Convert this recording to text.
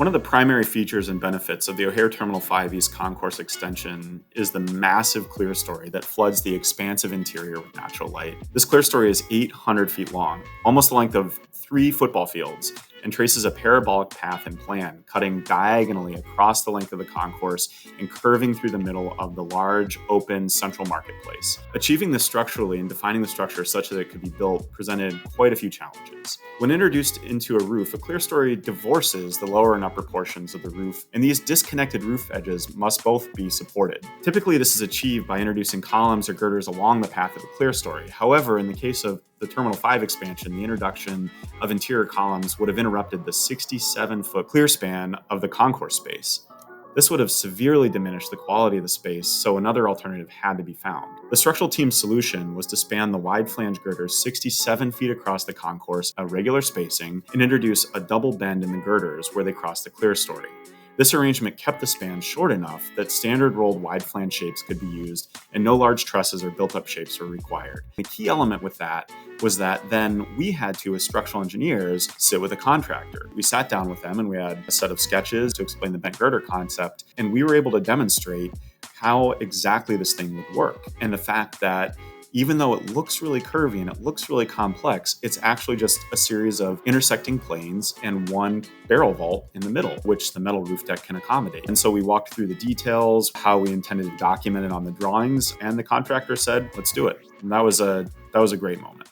One of the primary features and benefits of the O'Hare Terminal 5 East Concourse extension is the massive clerestory that floods the expansive interior with natural light. This clerestory is 800 feet long, almost the length of 3 football fields, and traces a parabolic path and plan, cutting diagonally across the length of the concourse and curving through the middle of the large, open central marketplace. Achieving this structurally and defining the structure such that it could be built presented quite a few challenges. When introduced into a roof, a clerestory divorces the lower and upper portions of the roof, and these disconnected roof edges must both be supported. Typically, this is achieved by introducing columns or girders along the path of the clerestory. However, in the case of the Terminal 5 expansion, the introduction of interior columns would have interrupted the 67-foot clear span of the concourse space. This would have severely diminished the quality of the space, so another alternative had to be found. The structural team's solution was to span the wide flange girders 67 feet across the concourse at regular spacing and introduce a double bend in the girders where they cross the clerestory. This arrangement kept the span short enough that standard rolled wide flange shapes could be used and no large trusses or built-up shapes were required. The key element with that was that then we had to, as structural engineers, sit with a contractor. We sat down with them and we had a set of sketches to explain the bent girder concept, and we were able to demonstrate how exactly this thing would work. And the fact that even though it looks really curvy and it looks really complex, it's actually just a series of intersecting planes and one barrel vault in the middle, which the metal roof deck can accommodate. And so we walked through the details, how we intended to document it on the drawings, and the contractor said, let's do it. And that was a great moment.